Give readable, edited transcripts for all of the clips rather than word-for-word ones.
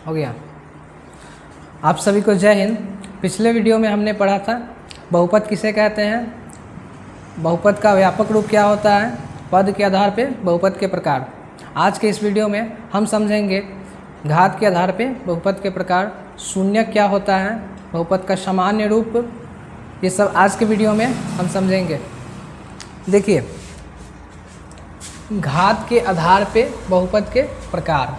हो गया। आप सभी को जय हिंद। पिछले वीडियो में हमने पढ़ा था बहुपद किसे कहते हैं, बहुपद का व्यापक रूप क्या होता है, पद के आधार पे बहुपद के प्रकार। आज के इस वीडियो में हम समझेंगे घात के आधार पे बहुपद के प्रकार, शून्य क्या होता है, बहुपद का सामान्य रूप, ये सब आज के वीडियो में हम समझेंगे। देखिए, घात के आधार पे बहुपद के प्रकार,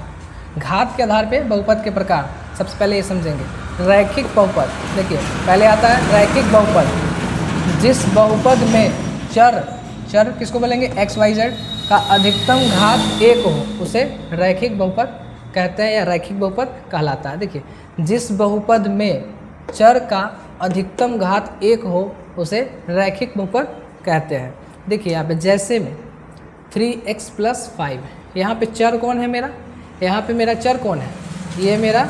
घात के आधार पे बहुपद के प्रकार सबसे पहले ये समझेंगे। रैखिक बहुपद, देखिए पहले आता है रैखिक बहुपद, जिस बहुपद में चर किसको बोलेंगे, एक्स वाई जेड का अधिकतम घात एक हो उसे रैखिक बहुपद कहते हैं या रैखिक बहुपद कहलाता है। देखिए, जिस बहुपद में चर का अधिकतम घात एक हो उसे रैखिक बहुपद कहते हैं। देखिए यहाँ पे जैसे में 3x + 5, यहाँ पे चर कौन है मेरा, यहाँ पे मेरा चर कौन है, ये मेरा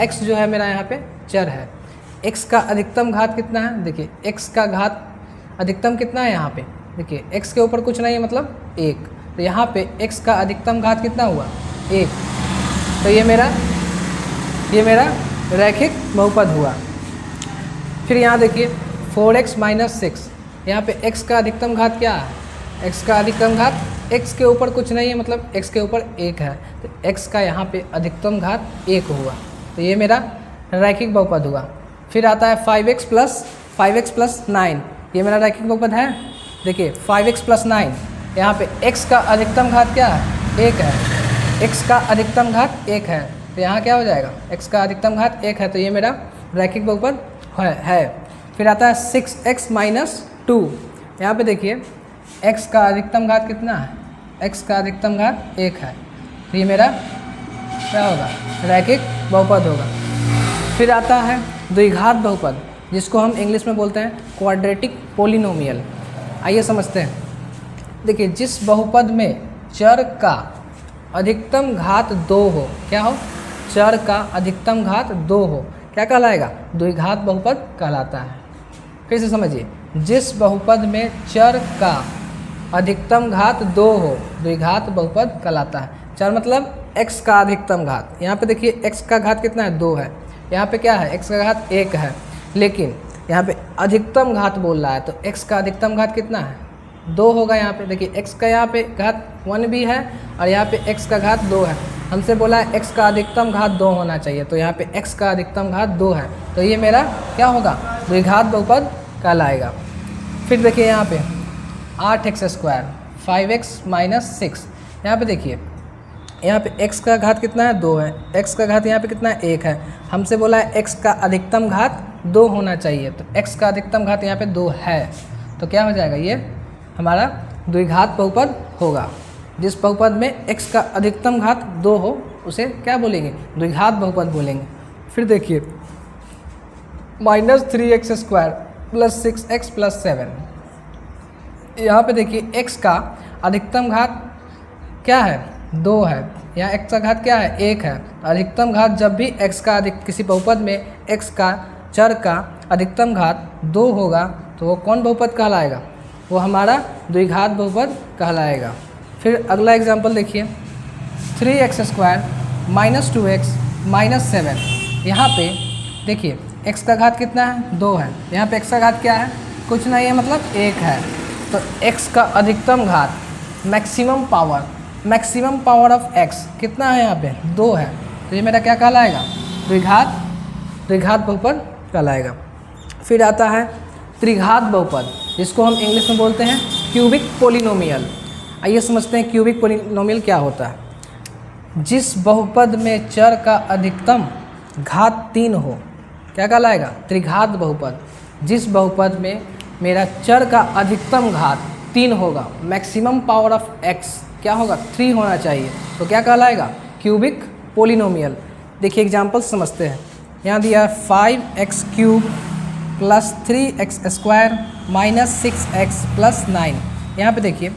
x जो है मेरा यहाँ पे चर है। x का अधिकतम घात कितना है, देखिए x का घात अधिकतम कितना है यहाँ पे, देखिए x के ऊपर कुछ नहीं है मतलब 1, तो यहाँ पे x का अधिकतम घात कितना हुआ 1, तो ये मेरा रैखिक बहुपद हुआ। फिर यहाँ देखिए 4x - 6, यहाँ पे x का अधिकतम घात क्या है, x का अधिकतम घात x के ऊपर कुछ नहीं है मतलब x के ऊपर 1 है, तो x का यहाँ पे अधिकतम घात 1 हुआ, तो ये मेरा रैखिक बहुपद हुआ। फिर आता है 5x + 9, ये मेरा रैखिक बहुपद है। देखिए 5x + 9, यहाँ पे x का अधिकतम घात क्या है 1 है, x का अधिकतम घात 1 है, तो यहाँ क्या हो जाएगा, x का अधिकतम घात 1 है, तो ये मेरा रैखिक बहुपद है। फिर आता है 6x - 2, यहाँ पे देखिए x का अधिकतम घात कितना है, x का अधिकतम घात 1 है, तो ये मेरा क्या होगा, रैखिक बहुपद होगा। फिर आता है द्विघात बहुपद, जिसको हम इंग्लिश में बोलते हैं क्वाड्रेटिक पोलिनोमियल। आइए समझते हैं। देखिए, जिस बहुपद में चर का अधिकतम घात 2 हो, क्या हो, चर का अधिकतम घात 2 हो, क्या कहलाएगा, द्विघात बहुपद कहलाता है। फिर से समझिए, जिस बहुपद में चर का अधिकतम घात 2 हो द्विघात बहुपद कहलाता है। चर मतलब x का अधिकतम घात, यहाँ पे देखिए x का घात कितना है 2 है, यहाँ पे क्या है x का घात 1 है, लेकिन यहाँ पे अधिकतम घात बोल रहा है, तो x का अधिकतम घात कितना है 2 होगा। यहाँ पे देखिए x का यहाँ पे घात 1 भी है और यहाँ पे x का घात 2 है, हमसे बोला है x का अधिकतम घात 2 होना चाहिए, तो यहाँ पे x का अधिकतम घात 2 है, तो ये मेरा क्या होगा, द्विघात बहुपद कहलाएगा। फिर देखिए यहाँ पे 8x², 5x - 6, यहाँ पे देखिए यहाँ पे x का घात कितना है 2 है, x का घात यहाँ पे कितना है 1 है, हमसे बोला है x का अधिकतम घात 2 होना चाहिए, तो x का अधिकतम घात यहाँ पे 2 है, तो क्या हो जाएगा, ये हमारा द्विघात बहुपद होगा। जिस बहुपद में x का अधिकतम घात 2 हो उसे क्या बोलेंगे, द्विघात बहुपद बोलेंगे। फिर देखिए -3x² + 6x + 7, यहाँ पे देखिए x का अधिकतम घात क्या है 2 है, यहाँ x का घात क्या है 1 है, अधिकतम घात जब भी x का किसी बहुपद में x का चर का अधिकतम घात 2 होगा तो वो कौन बहुपद कहलाएगा, वो हमारा द्विघात बहुपद कहलाएगा। फिर अगला एग्जांपल देखिए 3x² - 2x - 7, यहाँ पे देखिए x का घात कितना है 2 है, यहाँ पे x का घात क्या है कुछ नहीं है मतलब 1 है, तो x का अधिकतम घात मैक्सिमम पावर ऑफ x कितना है यहाँ पे 2 है, तो ये मेरा क्या कहलाएगा, द्विघात बहुपद कहलाएगा। फिर आता है त्रिघात बहुपद, जिसको हम इंग्लिश में बोलते हैं क्यूबिक पोलिनोमियल। आइए समझते हैं क्यूबिक पोलिनोमियल क्या होता है। जिस बहुपद में चर का अधिकतम घात 3 हो, क्या कहलाएगा, त्रिघात बहुपद। जिस बहुपद में मेरा चर का अधिकतम घात 3 होगा, मैक्सिमम पावर ऑफ x क्या होगा 3 होना चाहिए, तो क्या कहलाएगा, क्यूबिक पोलिनोमियल। देखिए एग्जांपल समझते हैं। यहाँ दिया 5x³ + 3x² - 6x + 9, यहाँ पे देखिए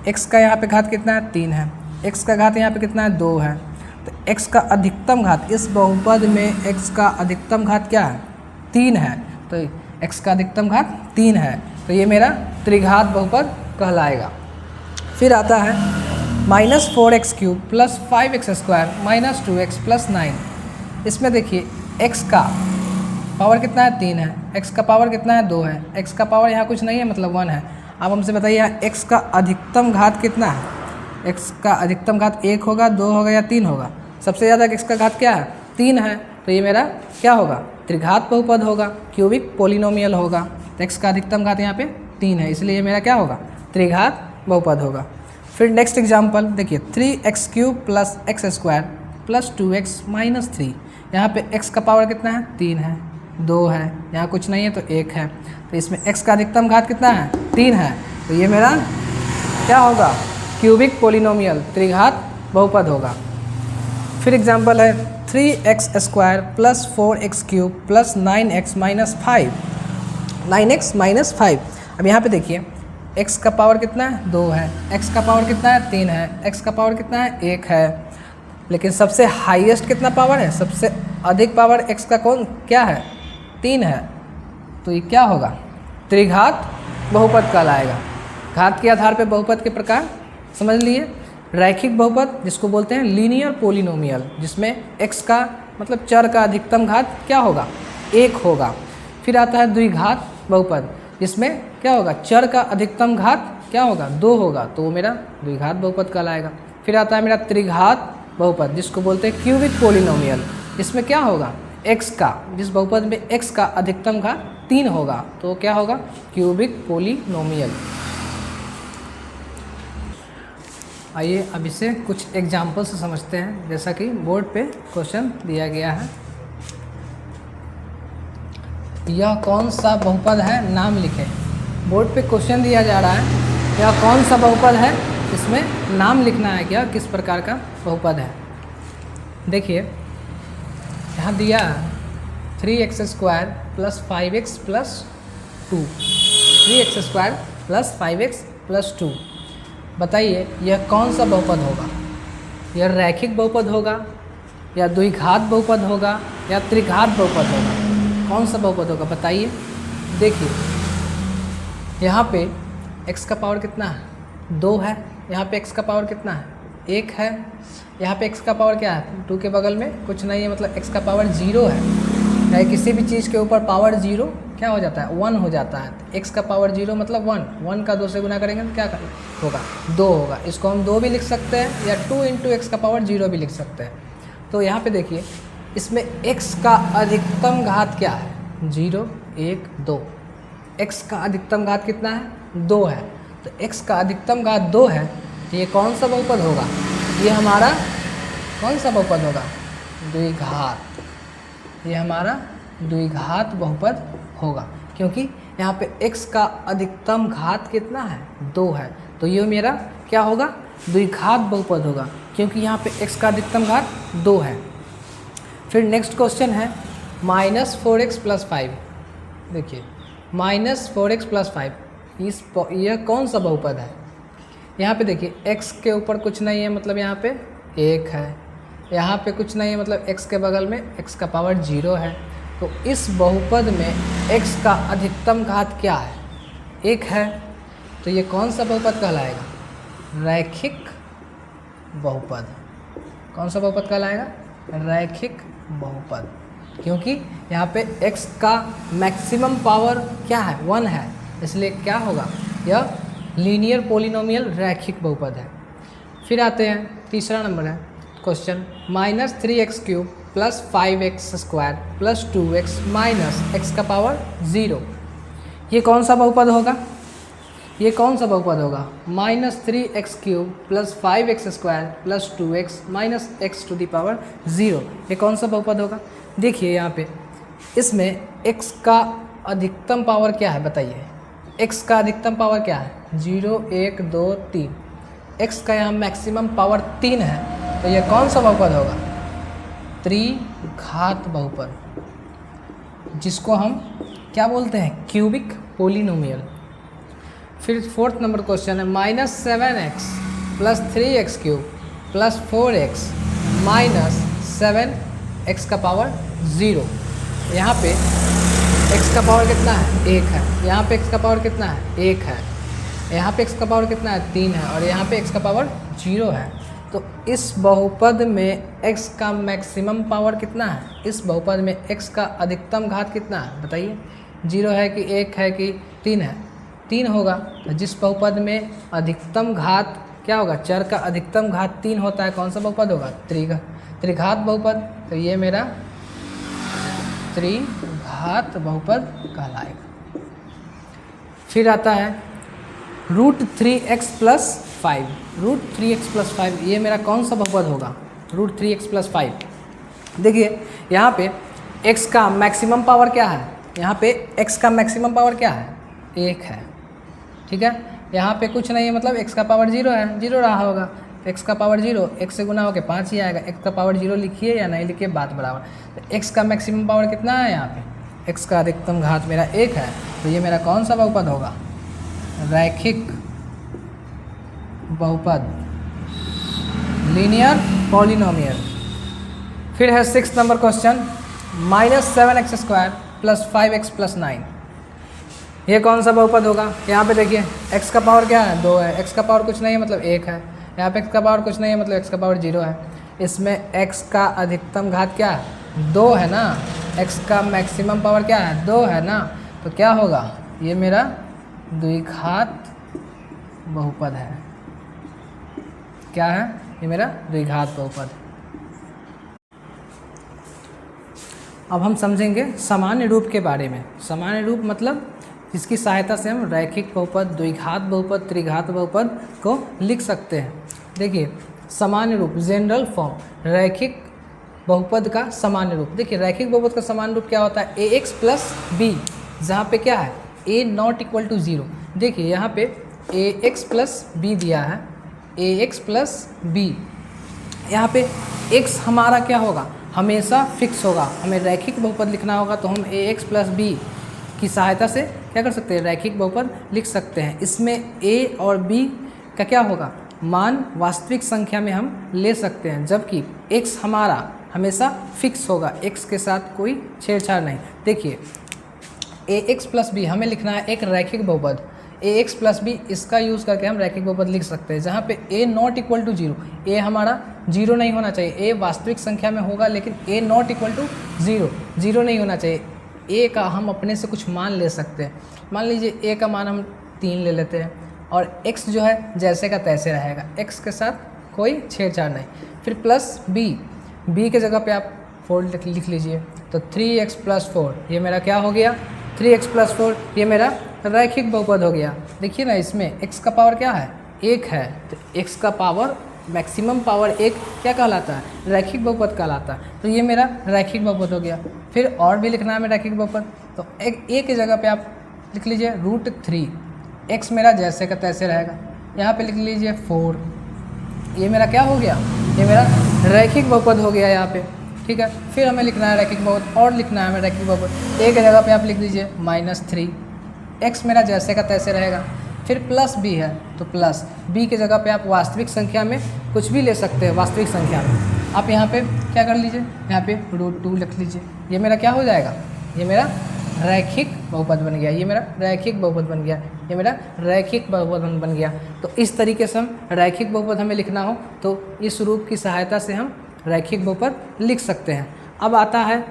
x का यहाँ पे घात कितना है 3 है, x का घात यहाँ पे कितना है 2 है, तो x का अधिकतम घात, इस बहुपद में x का अधिकतम घात क्या है 3 है, तो x का अधिकतम घात 3 है, तो ये मेरा त्रिघात बहुपद कहलाएगा। फिर आता है -4x³ + 5x² - 2x + 9, इसमें देखिए x का पावर कितना है 3 है, x का पावर कितना है 2 है, x का पावर यहाँ कुछ नहीं है मतलब 1 है। अब हमसे बताइए यहाँ x का अधिकतम घात कितना है, x का अधिकतम घात 1 होगा, 2 होगा या 3 होगा। सबसे ज़्यादा x का घात क्या है 3 है, तो ये मेरा क्या होगा त्रिघात बहुपद होगा, क्यूबिक पोलिनोमियल होगा। तो x का अधिकतम घात यहाँ पे 3 है, इसलिए ये मेरा क्या होगा त्रिघात बहुपद होगा। फिर नेक्स्ट एग्जाम्पल देखिए 3x³ + x² + 2x - 3। यहाँ पे x का पावर कितना है 3 है, 2 है, यहाँ कुछ नहीं है तो 1 है, तो इसमें x का अधिकतम घात कितना है 3 है, तो ये मेरा क्या होगा क्यूबिक पोलिनोमियल त्रिघात बहुपद होगा। फिर एग्जाम्पल है 3x² + 4x³ + 9x - 5। अब यहाँ पे देखिए x का पावर कितना है 2 है, x का पावर कितना है 3 है, x का पावर कितना है 1 है, लेकिन सबसे हाईएस्ट कितना पावर है, सबसे अधिक पावर x का कौन क्या है 3 है, तो ये क्या होगा त्रिघात बहुपद कहलाएगा। घात के आधार पर बहुपद के प्रकार समझ लिए। रैखिक बहुपद जिसको बोलते हैं लीनियर पोलिनोमियल, जिसमें x का मतलब चर का अधिकतम घात क्या होगा 1 होगा। फिर आता है द्विघात बहुपद, जिसमें क्या होगा चर का अधिकतम घात क्या होगा 2 होगा, तो वो मेरा द्विघात बहुपद कहलाएगा। फिर आता है मेरा त्रिघात बहुपद जिसको बोलते हैं क्यूबिक पोलिनोमियल, इसमें क्या होगा x का, जिस बहुपद में x का अधिकतम घात 3 होगा, तो क्या होगा क्यूबिक पोलिनोमियल। आइए अब इसे कुछ एग्जाम्पल से समझते हैं, जैसा कि बोर्ड पे क्वेश्चन दिया गया है। यह कौन सा बहुपद है नाम लिखें। बोर्ड पे क्वेश्चन दिया जा रहा है यह कौन सा बहुपद है, इसमें नाम लिखना है क्या किस प्रकार का बहुपद है। देखिए यहाँ दिया 3x² + 5x + 2, 3x² + 5x + 2। बताइए यह कौन सा बहुपद होगा, यह रैखिक बहुपद होगा या द्विघात बहुपद होगा या त्रिघात बहुपद होगा, कौन सा बहुपद होगा बताइए। देखिए यहाँ पे x का पावर कितना है 2 है, यहाँ पे x का पावर कितना है 1 है, यहाँ पे x का पावर क्या है 2 के बगल में कुछ नहीं है, मतलब x का पावर 0 है। चाहे किसी भी चीज़ के ऊपर पावर 0 क्या हो जाता है 1 हो जाता है, तो x का पावर 0 मतलब 1 का 2 से गुना करेंगे तो क्या होगा 2 होगा। इसको हम 2 भी लिख सकते हैं या 2 × x का पावर 0 भी लिख सकते हैं। तो यहाँ पे देखिए इसमें x का अधिकतम घात क्या है 0 1 2, x का अधिकतम घात कितना है 2 है, तो x का अधिकतम घात 2 है, तो ये कौन सा बहुपद होगा, ये हमारा कौन सा बहुपद होगा द्विघात, ये हमारा द्विघात बहुपद होगा, क्योंकि यहाँ पे x का अधिकतम घात कितना है 2 है, तो ये मेरा क्या होगा द्विघात बहुपद होगा, क्योंकि यहाँ पे x का अधिकतम घात 2 है। फिर नेक्स्ट क्वेश्चन है -4x + 5। देखिए -4x + 5 यह कौन सा बहुपद है। यहाँ पे देखिए x के ऊपर कुछ नहीं है मतलब यहाँ पे 1 है, यहाँ पे कुछ नहीं है मतलब x के बगल में x का पावर 0 है, तो इस बहुपद में x का अधिकतम घात क्या है 1 है, तो ये कौन सा बहुपद कहलाएगा रैखिक बहुपद। कौन सा बहुपद कहलाएगा रैखिक बहुपद, क्योंकि यहाँ पे x का मैक्सिमम पावर क्या है 1 है, इसलिए क्या होगा यह लीनियर पोलिनोमियल रैखिक बहुपद है। फिर आते हैं तीसरा नंबर है question -3x³ + 5x² + 2x - x का पावर 0। ये कौन सा बहुपद होगा, ये कौन सा बहुपद होगा -3x³ + 5x² + 2x - x to the power 0। ये कौन सा बहुपद होगा। देखिए यहाँ पे इसमें x का अधिकतम पावर क्या है बताइए, x का अधिकतम पावर क्या है 0 1 2 3, x का यहाँ मैक्सिमम पावर 3 है, तो ये कौन सा बहुपद होगा त्रिघात बहुपद, जिसको हम क्या बोलते हैं क्यूबिक पोलिनोमियल। फिर फोर्थ नंबर क्वेश्चन है -7x + 3x³ + 4x - 7x का पावर 0। यहाँ पे x का पावर कितना है 1 है, यहाँ पे x का पावर कितना है 1 है, यहाँ पे x का पावर कितना है 3 है, और यहाँ पे x का पावर 0 है, तो इस बहुपद में x का मैक्सिमम पावर कितना है, इस बहुपद में x का अधिकतम घात कितना है बताइए, 0 है कि 1 है कि 3 है, 3 होगा। तो जिस बहुपद में अधिकतम घात क्या होगा, चर का अधिकतम घात 3 होता है, कौन सा बहुपद होगा, त्रिघात बहुपद। तो ये मेरा त्रिघात बहुपद कहलाएगा। फिर आता है √3x + 5, √3x + 5 ये मेरा कौन सा बहुपद होगा, √3x + 5। देखिए यहाँ पे x का मैक्सिमम पावर क्या है, यहाँ पे x का मैक्सिमम पावर क्या है, 1 है, ठीक है। यहाँ पे कुछ नहीं है, मतलब x का पावर 0 है, 0 रहा होगा, x का पावर 0, 1 से गुना होकर 5 ही आएगा। x का पावर 0 लिखिए या नहीं लिखिए बात बराबर। तो x का मैक्सिमम पावर कितना है, यहाँ पे x का अधिकतम घात मेरा 1 है। तो ये मेरा कौन सा बहुपद होगा, रैखिक बहुपद, लीनियर पॉलिनोमियल। फिर है 6 नंबर क्वेश्चन, -7x² + 5x + 9, ये कौन सा बहुपद होगा। यहाँ पे देखिए x का पावर क्या है, 2 है, x का पावर कुछ नहीं है मतलब 1 है, यहाँ पे x का पावर कुछ नहीं है मतलब x का पावर 0 है। इसमें x का अधिकतम घात क्या है, 2 है ना, x का मैक्सिमम पावर क्या है, 2 है ना, तो क्या होगा, ये मेरा द्विघात बहुपद है। क्या है, ये मेरा द्विघात बहुपद। अब हम समझेंगे सामान्य रूप के बारे में। सामान्य रूप मतलब जिसकी सहायता से हम रैखिक बहुपद, द्विघात बहुपद, त्रिघात बहुपद को लिख सकते हैं। देखिए सामान्य रूप, जनरल फॉर्म, रैखिक बहुपद का सामान्य रूप। देखिए रैखिक बहुपद का सामान्य रूप क्या होता है, ax + b, जहाँ पे क्या है a ≠ 0। देखिए यहाँ पे ax + b दिया है, ax + b, यहाँ पे x हमारा क्या होगा, हमेशा फिक्स होगा। हमें रैखिक बहुपद लिखना होगा तो हम ax + b की सहायता से क्या कर सकते हैं, रैखिक बहुपद लिख सकते हैं। इसमें a और b का क्या होगा, मान वास्तविक संख्या में हम ले सकते हैं, जबकि x हमारा हमेशा फिक्स होगा, x के साथ कोई छेड़छाड़ नहीं। देखिए ax + b हमें लिखना है एक रैखिक बहुपद, ax + b इसका यूज़ करके हम रैखिक बहुपद लिख सकते हैं, जहाँ पे a ≠ 0, a हमारा 0 नहीं होना चाहिए, a वास्तविक संख्या में होगा लेकिन a ≠ 0, 0 नहीं होना चाहिए। a का हम अपने से कुछ मान ले सकते हैं, मान लीजिए a का मान हम 3 ले लेते हैं और x जो है जैसे का तैसे रहेगा, x के साथ कोई छेड़छाड़ नहीं। फिर +b के जगह पे आप 4 लिख लीजिए, तो 3x + 4 ये मेरा क्या हो गया, 3x + 4 ये मेरा रैखिक बहुपद हो गया। देखिए ना इसमें x का पावर क्या है, 1 है, तो x का पावर मैक्सिमम पावर 1 क्या कहलाता है, रैखिक बहुपद कहलाता है। तो ये मेरा रैखिक बहुपद हो गया। फिर और भी लिखना है हमें रैखिक बहुपद, तो एक की जगह पे आप लिख लीजिए √3, x मेरा जैसे का तैसे रहेगा, यहाँ पे लिख लीजिए 4, ये मेरा क्या हो गया, ये मेरा रैखिक बहुपद हो गया यहाँ पे, ठीक है। फिर हमें लिखना है रैखिक बहुपद, और लिखना है हमें रैखिक बहुपद, एक जगह पे आप लिख दीजिए -3, x मेरा जैसे का तैसे रहेगा। फिर +b है तो +b की जगह पे आप वास्तविक संख्या में कुछ भी ले सकते हैं, वास्तविक संख्या में आप यहाँ पे क्या कर लीजिए, यहाँ पे √2 लिख लीजिए, ये मेरा क्या हो जाएगा, ये मेरा रैखिक बहुपद बन गया, ये मेरा रैखिक बहुपद बन गया, ये मेरा रैखिक बहुपद बन गया। तो इस तरीके से हम रैखिक बहुपद हमें लिखना हो तो इस रूप की सहायता से हम रैखिक बहुपद लिख सकते हैं। अब आता है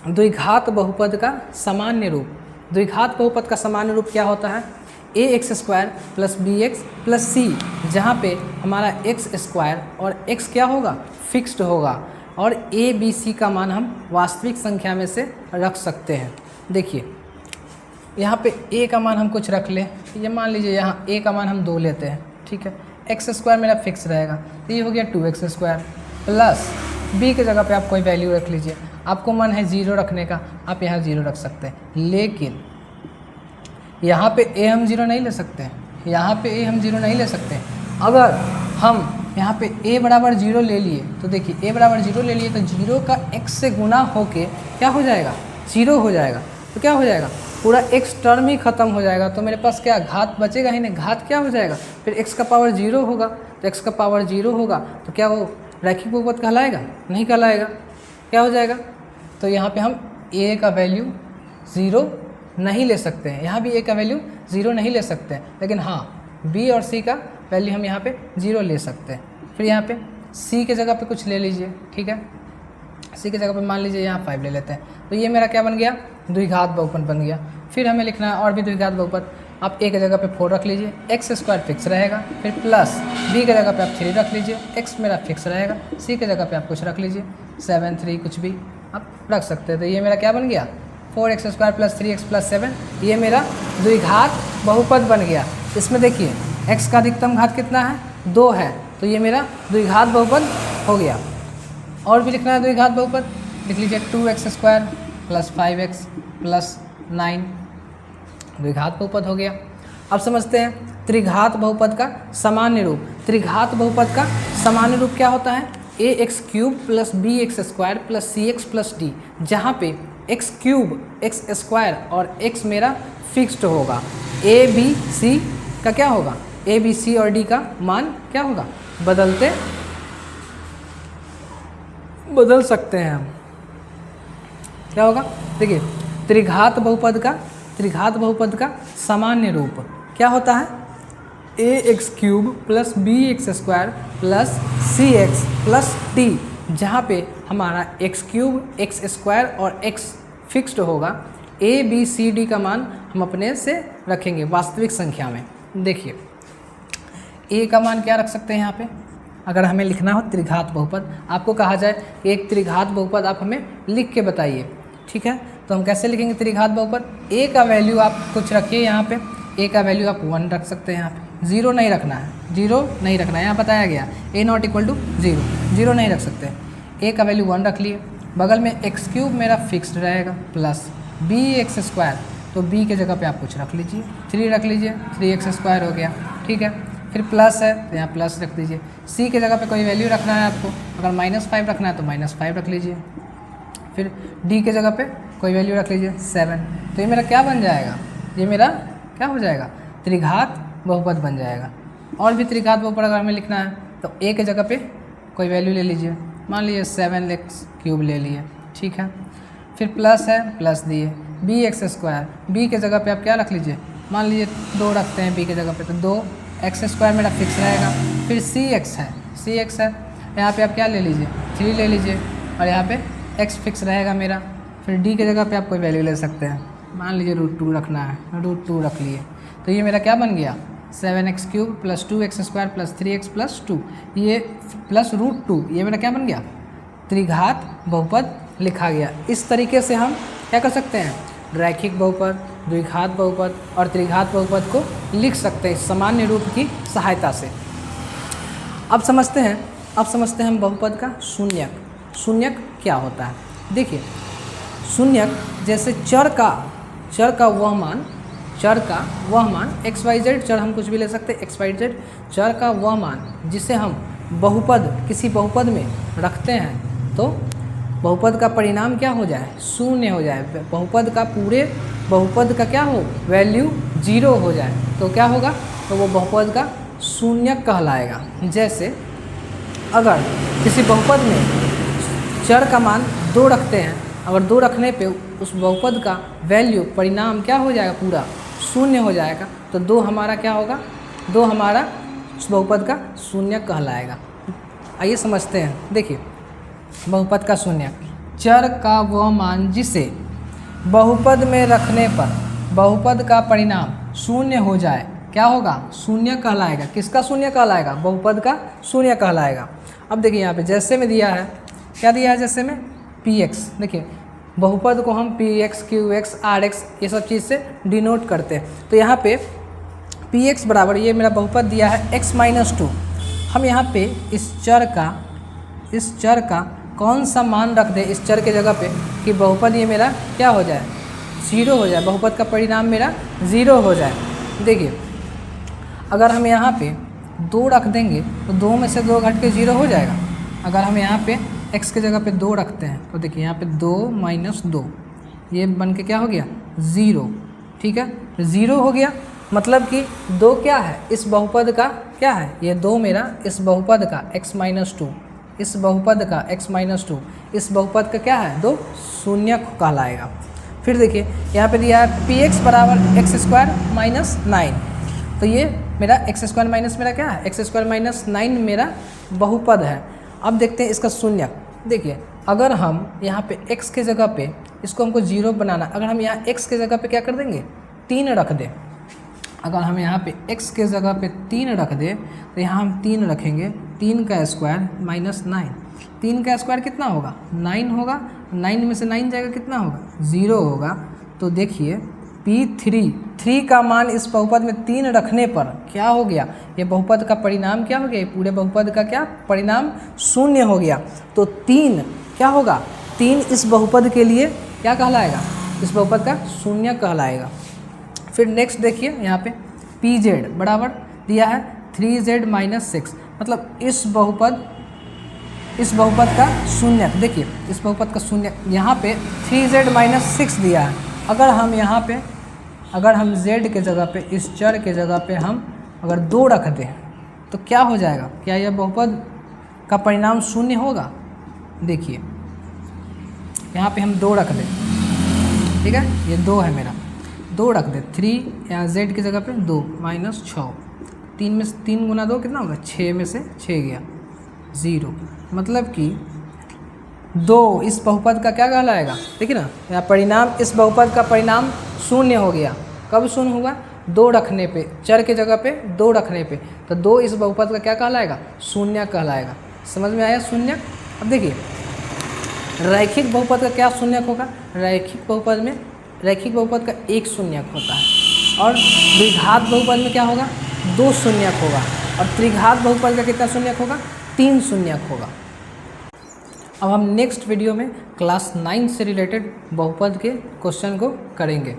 द्विघात बहुपद का सामान्य रूप। द्विघात बहुपद का सामान्य रूप क्या होता है, ax² + bx + c, जहाँ पे हमारा x² और x क्या होगा, फिक्स्ड होगा, और a b c का मान हम वास्तविक संख्या में से रख सकते हैं। देखिए यहाँ पे a का मान हम कुछ रख लें, ये मान लीजिए यहाँ a का मान हम 2 लेते हैं, ठीक है। x² मेरा फिक्स रहेगा, तो ये हो गया 2x² प्लस b की जगह पे आप कोई वैल्यू रख लीजिए, आपको मन है 0 रखने का, आप यहाँ 0 रख सकते हैं, लेकिन यहाँ पे a हम 0 नहीं ले सकते हैं, यहाँ पे a हम 0 नहीं ले सकते हैं। अगर हम यहाँ पे a = 0 ले लिए तो देखिए a = 0 ले लिए तो 0 का x से गुना होके क्या हो जाएगा, 0 हो जाएगा। तो क्या हो जाएगा, पूरा x टर्म ही खत्म हो जाएगा, तो मेरे पास क्या घात बचेगा ही नहीं, घात क्या हो जाएगा, फिर x का पावर 0 होगा, तो x का पावर 0 होगा तो क्या वो रैखिक बहुपद कहलाएगा, नहीं कहलाएगा, क्या हो जाएगा। तो यहाँ पे हम a का वैल्यू 0 नहीं ले सकते हैं, यहाँ भी a का वैल्यू 0 नहीं ले सकते हैं, लेकिन हाँ b और c का वैल्यू हम यहाँ पे 0 ले सकते हैं। फिर यहाँ पे c के जगह पे कुछ ले लीजिए, ठीक है, c के जगह पे मान लीजिए यहाँ 5 ले लेते हैं, तो ये मेरा क्या बन गया, द्विघात बहुपद बन गया। फिर हमें लिखना है और भी द्विघात बहुपद, आप a के जगह पे 4 रख लीजिए, x स्क्वायर फिक्स रहेगा, फिर प्लस b के जगह पे आप 3 रख लीजिए, x मेरा फिक्स रहेगा, c के जगह पे आप कुछ रख लीजिए, 7 3 कुछ भी आप रख सकते हैं। तो ये मेरा क्या बन गया, 4x square plus 3x plus 7, ये मेरा द्विघात बहुपद बन गया। इसमें देखिए x का अधिकतम घात कितना है, 2 है, तो ये मेरा द्विघात बहुपद हो गया। और भी लिखना है द्विघात बहुपद, लिख लीजिए 2x square plus 5x plus 9, द्विघात बहुपद हो गया। अब समझते हैं त्रिघात बहुपद का सामान्य रूप। त्रिघात बहुपद का सामान्य रूप क्या होता है, ax cube plus bx square plus cx plus d, जहाँ पे x क्यूब x स्क्वायर और x मेरा फिक्स्ड होगा, a b c का क्या होगा, a b c और d का मान क्या होगा, बदल सकते हैं हम, क्या होगा। देखिए त्रिघात बहुपद का सामान्य रूप क्या होता है, ax cube plus bx square plus cx plus d, जहाँ पे हमारा x क्यूब x स्क्वायर और x फिक्स्ड होगा, a b c d का मान हम अपने से रखेंगे वास्तविक संख्या में। देखिए a का मान क्या रख सकते हैं यहाँ पे, अगर हमें लिखना हो त्रिघात बहुपद, आपको कहा जाए एक त्रिघात बहुपद आप हमें लिख के बताइए, ठीक है, तो हम कैसे लिखेंगे त्रिघात बहुपद, a का वैल्यू आप कुछ रखिए यहाँ पे, a का वैल्यू आप 1 रख सकते हैं, यहाँ पे 0 नहीं रखना है, 0 नहीं रखना है, यहाँ बताया गया a नॉट इक्वल टू 0, 0 नहीं रख सकते, a का वैल्यू 1 रख लिए, बगल में x क्यूब मेरा फिक्स्ड रहेगा प्लस bx स्क्वायर, तो b के जगह पे आप कुछ रख लीजिए, 3 रख लीजिए, 3x स्क्वायर हो गया, ठीक है, फिर प्लस है तो यहाँ प्लस रख दीजिए, c के जगह पे कोई वैल्यू रखना है आपको, अगर -5 रखना है तो -5 रख लीजिए, फिर d के जगह पे कोई वैल्यू रख लीजिए 7, तो ये मेरा क्या बन जाएगा, ये मेरा क्या हो जाएगा, त्रिघात बहुपद बन जाएगा। और भी त्रिघात बहुपद अगर हमें लिखना है तो a के जगह पे कोई वैल्यू ले लीजिए, मान लीजिए 7x क्यूब ले लिए, ठीक है, फिर प्लस है प्लस दिए, bx स्क्वायर, b के जगह पे आप क्या रख लीजिए, मान लीजिए 2 रखते हैं b के जगह पे, तो 2x स्क्वायर मेरा फिक्स रहेगा, फिर cx है, यहाँ पे आप क्या ले लीजिए 3 ले लीजिए, और यहाँ पे x फिक्स रहेगा मेरा, फिर d के जगह पे आप कोई वैल्यू ले सकते हैं, मान लीजिए √2 रखना है, √2 रख लिए, तो ये मेरा क्या बन गया 7x cube plus 2x square plus 3x plus 2, ये प्लस √2, ये मेरा क्या बन गया, त्रिघात बहुपद लिखा गया। इस तरीके से हम क्या कर सकते हैं, रैखिक बहुपद, द्विघात बहुपद और त्रिघात बहुपद को लिख सकते हैं सामान्य रूप की सहायता से। अब समझते हैं हम बहुपद का शून्यक। शून्यक क्या होता है, देखिए शून्यक जैसे चर का वह मान xyz, चर हम कुछ भी ले सकते हैं xyz, चर का वह मान जिसे हम किसी बहुपद में रखते हैं तो बहुपद का परिणाम क्या हो जाए, शून्य हो जाए, पूरे बहुपद का क्या हो, वैल्यू 0 हो जाए, तो क्या होगा, तो वो बहुपद का शून्यक कहलाएगा। जैसे अगर किसी बहुपद में चर का मान 2 रखते हैं, अगर 2 रखने पे उस बहुपद का वैल्यू परिणाम क्या हो जाएगा, पूरा शून्य हो जाएगा, तो 2 हमारा क्या होगा, 2 हमारा उस बहुपद का शून्यक कहलाएगा। आइए समझते हैं, देखिए बहुपद का शून्यक, चर का वह मान जिसे बहुपद में रखने पर बहुपद का परिणाम शून्य हो जाए, क्या होगा, शून्य कहलाएगा। किसका शून्य कहलाएगा, बहुपद का शून्य कहलाएगा। अब देखिए यहाँ पे जैसे में दिया है, क्या दिया है, जैसे में px, देखिए बहुपद को हम px, qx, rx ये सब चीज़ से डिनोट करते हैं, तो यहाँ पे px बराबर, ये मेरा बहुपद दिया है x-2, हम यहाँ पे इस चर का कौन सा मान रख दे इस चर के जगह पे कि बहुपद ये मेरा क्या हो जाए, 0 हो जाए, बहुपद का परिणाम मेरा 0 हो जाए। देखिए अगर हम यहाँ पे 2 रख देंगे तो 2 में से 2 घट के 0 हो जाएगा। अगर हम यहाँ पे x के जगह पे 2 रखते हैं तो देखिए यहाँ पे 2 - 2, ये बन के क्या हो गया, 0, ठीक है, 0 हो गया। मतलब कि 2 क्या है, इस बहुपद का क्या है, ये 2 मेरा इस बहुपद का x-2, इस बहुपद का x-2, इस बहुपद का क्या है, 2 शून्यक कहलाएगा। फिर देखिए यहाँ पे दिया है px बराबर x² - 9, तो ये मेरा x² माइनस मेरा क्या है, x² - 9 मेरा बहुपद है। अब देखते हैं इसका शून्यक। देखिए अगर हम यहाँ पे x के जगह पे इसको हमको 0 बनाना, अगर हम यहाँ x के जगह पे क्या कर देंगे 3 रख दें, अगर हम यहाँ पे x के जगह पे 3 रख दें तो यहाँ हम 3 रखेंगे, 3 का स्क्वायर माइनस 9, 3 का स्क्वायर कितना होगा 9 होगा, 9 में से 9 जाएगा कितना होगा 0 होगा। तो देखिए P3 का मान इस बहुपद में 3 रखने पर क्या हो गया, ये बहुपद का परिणाम क्या हो गया, ये पूरे बहुपद का क्या परिणाम 0 हो गया। तो 3 क्या होगा, 3 इस बहुपद के लिए क्या कहलाएगा, इस बहुपद का शून्य कहलाएगा। फिर नेक्स्ट देखिए यहाँ पे PZ बराबर दिया है 3Z माइनस 6, मतलब इस बहुपद का शून्यक, देखिए इस बहुपद का शून्यक यहाँ पे 3Z माइनस 6 दिया है। अगर हम यहाँ पे अगर हम z के जगह पे इस चर के जगह पे हम अगर 2 रख दें तो क्या हो जाएगा, क्या यह बहुपद का परिणाम 0 होगा। देखिए यहाँ पे हम 2 रख दें, ठीक है, ये 2 है मेरा, 2 रख दें, 3 यहाँ z की जगह पे 2 माइनस 6, 3 में 3 गुना 2 कितना होगा 6 में से 6 गया 0, मतलब कि 2 इस बहुपद का क्या कहलाएगा, देखिए ना यहाँ परिणाम, इस बहुपद का परिणाम 0 हो गया। कब 0 हुआ, 2 रखने पे, चर के जगह पे 2 रखने पे, तो 2 इस बहुपद का क्या कहलाएगा 0 कहलाएगा। समझ में आया शून्यक। अब देखिए रैखिक बहुपद का क्या शून्यक होगा, रैखिक बहुपद में रैखिक बहुपद का 1 शून्यक होता है, और द्विघात बहुपद में क्या होगा 2 शून्यक होगा, और त्रिघात बहुपद का कितना शून्यक होगा 3 शून्यक होगा। अब हम नेक्स्ट वीडियो में क्लास 9 से रिलेटेड बहुपद के क्वेश्चन को करेंगे।